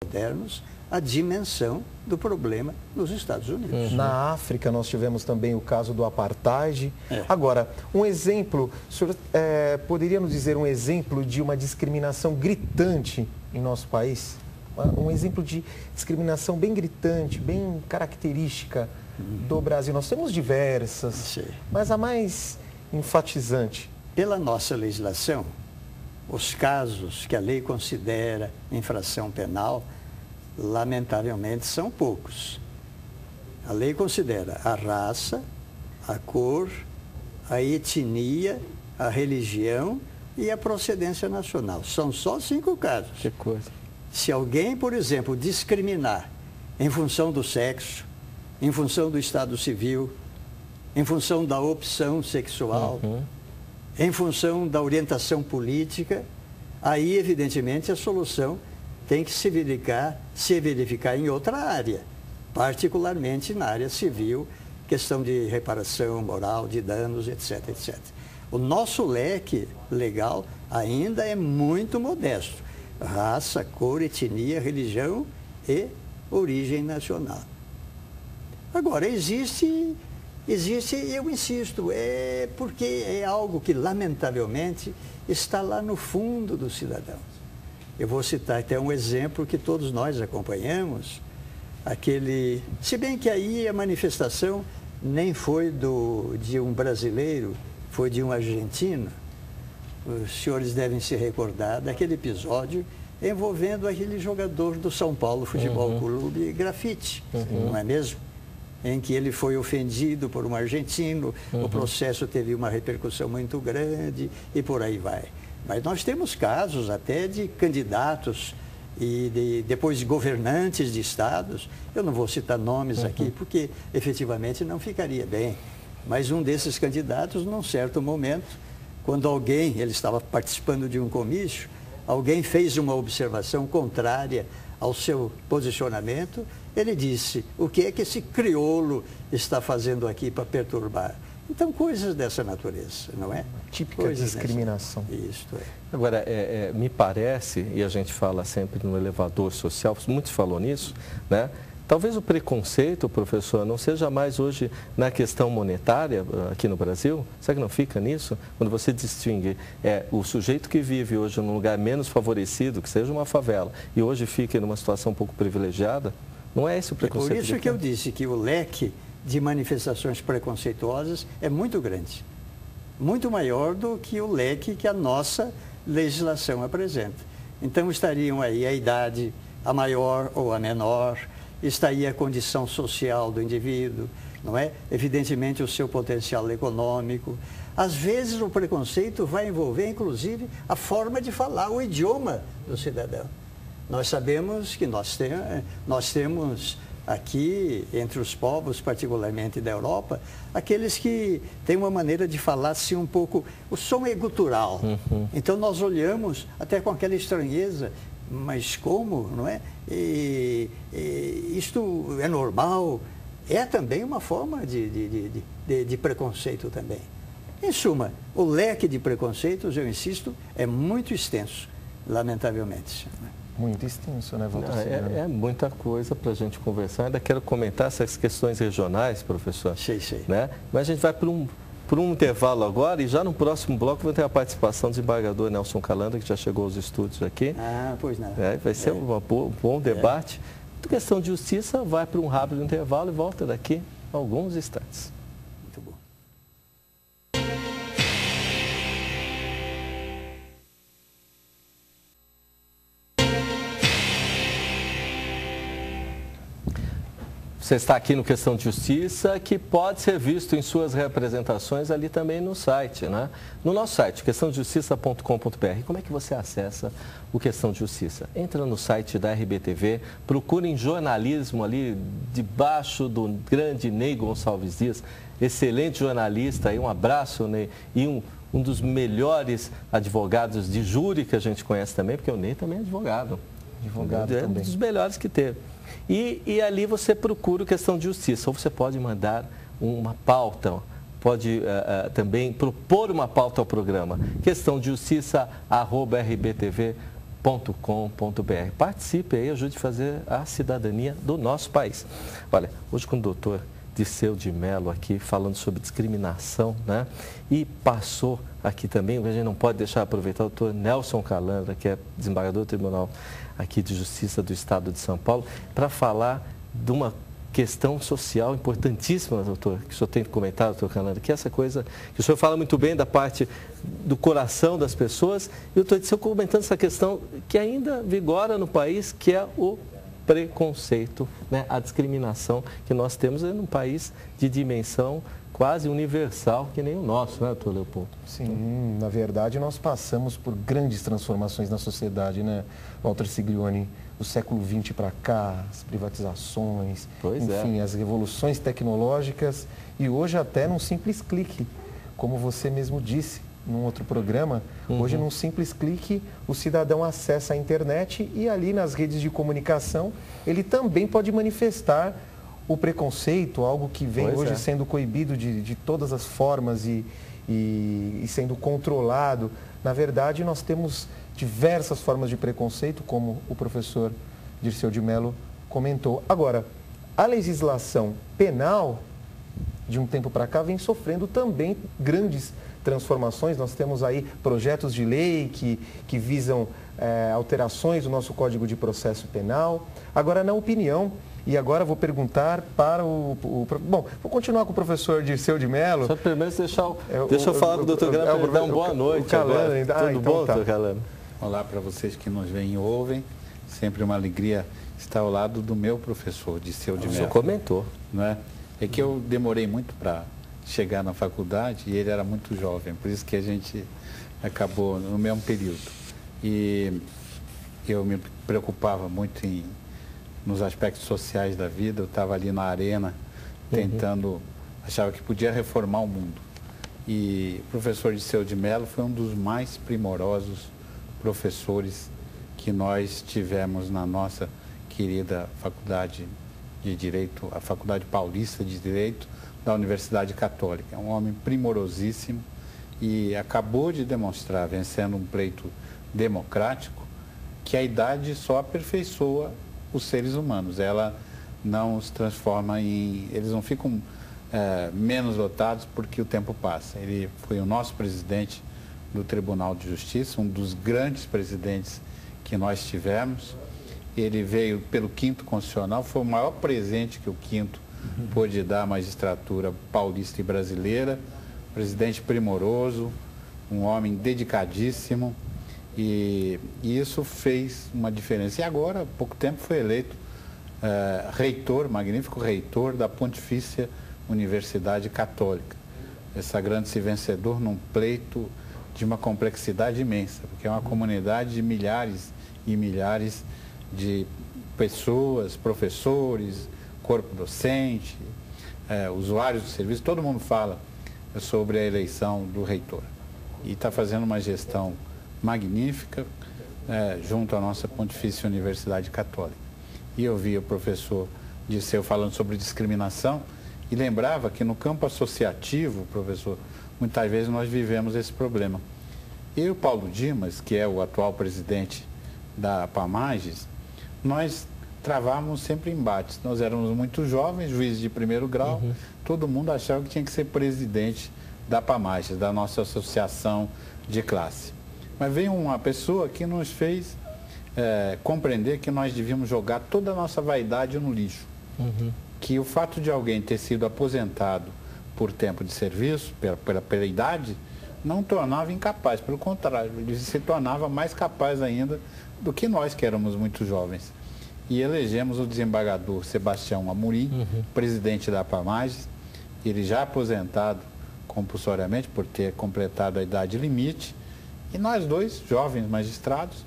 modernos a dimensão do problema nos Estados Unidos. Na África nós tivemos também o caso do apartheid. É. Agora, um exemplo, o senhor poderia nos dizer um exemplo de uma discriminação gritante em nosso país? Um exemplo de discriminação bem gritante, bem característica do Brasil. Nós temos diversas, Sim. mas a mais enfatizante. Pela nossa legislação, os casos que a lei considera infração penal, lamentavelmente, são poucos. A lei considera a raça, a cor, a etnia, a religião e a procedência nacional. São só 5 casos. Que coisa. Se alguém, por exemplo, discriminar em função do sexo, em função do estado civil, em função da opção sexual, em função da orientação política, aí, evidentemente, a solução tem que se verificar em outra área, particularmente na área civil, questão de reparação moral, de danos, etc, etc. O nosso leque legal ainda é muito modesto. Raça, cor, etnia, religião e origem nacional. Agora, existe, eu insisto, porque é algo que, lamentavelmente, está lá no fundo dos cidadãos. Eu vou citar até um exemplo que todos nós acompanhamos, se bem que aí a manifestação nem foi de um brasileiro, foi de um argentino. Os senhores devem se recordar daquele episódio envolvendo aquele jogador do São Paulo Futebol Clube, Grafite, não é mesmo? Em que ele foi ofendido por um argentino, o processo teve uma repercussão muito grande e por aí vai. Mas nós temos casos até de candidatos e depois de governantes de estados, eu não vou citar nomes aqui porque efetivamente não ficaria bem, mas um desses candidatos, num certo momento, quando ele estava participando de um comício, alguém fez uma observação contrária ao seu posicionamento, ele disse: o que é que esse crioulo está fazendo aqui para perturbar? Então, coisas dessa natureza, não é? Típica discriminação. Isto é. Agora, me parece, e a gente fala sempre no elevador social, muitos falou nisso, né? Talvez o preconceito, professor, não seja mais hoje na questão monetária aqui no Brasil? Será que não fica nisso? Quando você distingue o sujeito que vive hoje num lugar menos favorecido, que seja uma favela, e hoje fica numa situação um pouco privilegiada, não é esse o preconceito? Por isso que eu disse que o leque de manifestações preconceituosas é muito grande. Muito maior do que o leque que a nossa legislação apresenta. Então estariam aí a idade, a maior ou a menor, estaria a condição social do indivíduo, não é? Evidentemente o seu potencial econômico. Às vezes o preconceito vai envolver, inclusive, a forma de falar, o idioma do cidadão. Nós sabemos que nós temos aqui, entre os povos, particularmente da Europa, aqueles que têm uma maneira de falar assim um pouco, o som é gutural. Então nós olhamos até com aquela estranheza, mas como, não é? Isto é normal? É também uma forma de preconceito também. Em suma, o leque de preconceitos, eu insisto, é muito extenso, lamentavelmente. Muito extenso, né, Walter? É muita coisa para a gente conversar. Ainda quero comentar essas questões regionais, professor. Sei. Né? Mas a gente vai para um intervalo agora e já no próximo bloco vai ter a participação do desembargador Nelson Calandra, que já chegou aos estúdios aqui. Ah, pois não. Vai ser um bom debate. A questão de justiça vai para um rápido intervalo e volta daqui a alguns instantes. Muito bom. Você está aqui no Questão de Justiça, que pode ser visto em suas representações ali também no site, né? No nosso site, questãodejustiça.com.br. Como é que você acessa o Questão de Justiça? Entra no site da RBTV, procurem jornalismo ali debaixo do grande Ney Gonçalves Dias, excelente jornalista, um abraço, Ney, e um dos melhores advogados de júri que a gente conhece também, porque o Ney também é advogado. É um dos melhores que teve. E ali você procura Questão de Justiça, ou você pode mandar uma pauta, pode também propor uma pauta ao programa, questãodejustiça@rbtv.com.br. Participe aí, ajude a fazer a cidadania do nosso país. Olha, hoje com o doutor Dirceu de Mello aqui falando sobre discriminação, né? E passou aqui também, a gente não pode deixar de aproveitar, o doutor Nelson Calandra, que é desembargador do Tribunal aqui de Justiça do Estado de São Paulo, para falar de uma questão social importantíssima, doutor, que o senhor tem comentado, doutor Calandra, que é essa coisa que o senhor fala muito bem da parte do coração das pessoas, e o doutor Dirceu comentando essa questão que ainda vigora no país, que é o preconceito, né? A discriminação que nós temos em um país de dimensão quase universal, que nem o nosso, né, doutor Leopoldo? Sim, na verdade nós passamos por grandes transformações na sociedade, né, Walter Siglioni? Do século XX para cá, as privatizações, enfim, as revoluções tecnológicas e hoje até num simples clique, como você mesmo disse num outro programa, hoje num simples clique o cidadão acessa a internet e ali nas redes de comunicação ele também pode manifestar o preconceito, algo que vem hoje sendo coibido de todas as formas e sendo controlado. Na verdade, nós temos diversas formas de preconceito, como o professor Dirceu de Mello comentou. Agora, a legislação penal, de um tempo para cá, vem sofrendo também grandes transformações. Nós temos aí projetos de lei que visam alterações do nosso Código de Processo Penal. Agora, na opinião, e agora vou perguntar para Bom, vou continuar com o professor Dirceu de Mello. Só primeiro deixa eu falar com o doutor Calandra para ele dar uma boa noite. Tudo bom, doutor Calandra? Olá para vocês que nos veem e ouvem. Sempre uma alegria estar ao lado do meu professor, Dirceu de Mello. O senhor comentou. Não é? É que eu demorei muito para chegar na faculdade e ele era muito jovem, por isso que a gente acabou no mesmo período. E eu me preocupava muito nos aspectos sociais da vida, eu estava ali na arena tentando, achava que podia reformar o mundo. E o professor Dirceu de Mello foi um dos mais primorosos professores que nós tivemos na nossa querida Faculdade de Direito, a Faculdade Paulista de Direito da Universidade Católica. É um homem primorosíssimo e acabou de demonstrar, vencendo um pleito democrático, que a idade só aperfeiçoa os seres humanos. Ela não os transforma eles não ficam menos dotados porque o tempo passa. Ele foi o nosso presidente do Tribunal de Justiça, um dos grandes presidentes que nós tivemos. Ele veio pelo 5º Constitucional, foi o maior presente que o 5º pôde dar à magistratura paulista e brasileira. Presidente primoroso, um homem dedicadíssimo, e isso fez uma diferença. E agora, há pouco tempo, foi eleito reitor, magnífico reitor da Pontifícia Universidade Católica. Sagradando-se vencedor num pleito de uma complexidade imensa, porque é uma comunidade de milhares e milhares de pessoas, professores, corpo docente, usuários do serviço, todo mundo fala sobre a eleição do reitor. E está fazendo uma gestão magnífica junto à nossa Pontifícia Universidade Católica. E eu vi o professor Dirceu falando sobre discriminação e lembrava que no campo associativo, professor, muitas vezes nós vivemos esse problema. Eu e o Paulo Dimas, que é o atual presidente da Pamages, nós travávamos sempre embates. Nós éramos muito jovens, juízes de primeiro grau, todo mundo achava que tinha que ser presidente da Pamages, da nossa associação de classe. Mas veio uma pessoa que nos fez compreender que nós devíamos jogar toda a nossa vaidade no lixo. Que o fato de alguém ter sido aposentado por tempo de serviço, pela idade, não tornava incapaz, pelo contrário, ele se tornava mais capaz ainda do que nós, que éramos muito jovens. E elegemos o desembargador Sebastião Amorim, presidente da Pamages, ele já aposentado compulsoriamente por ter completado a idade limite, e nós dois, jovens magistrados,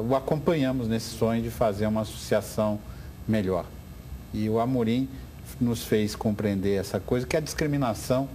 o acompanhamos nesse sonho de fazer uma associação melhor. E o Amorim nos fez compreender essa coisa, que a discriminação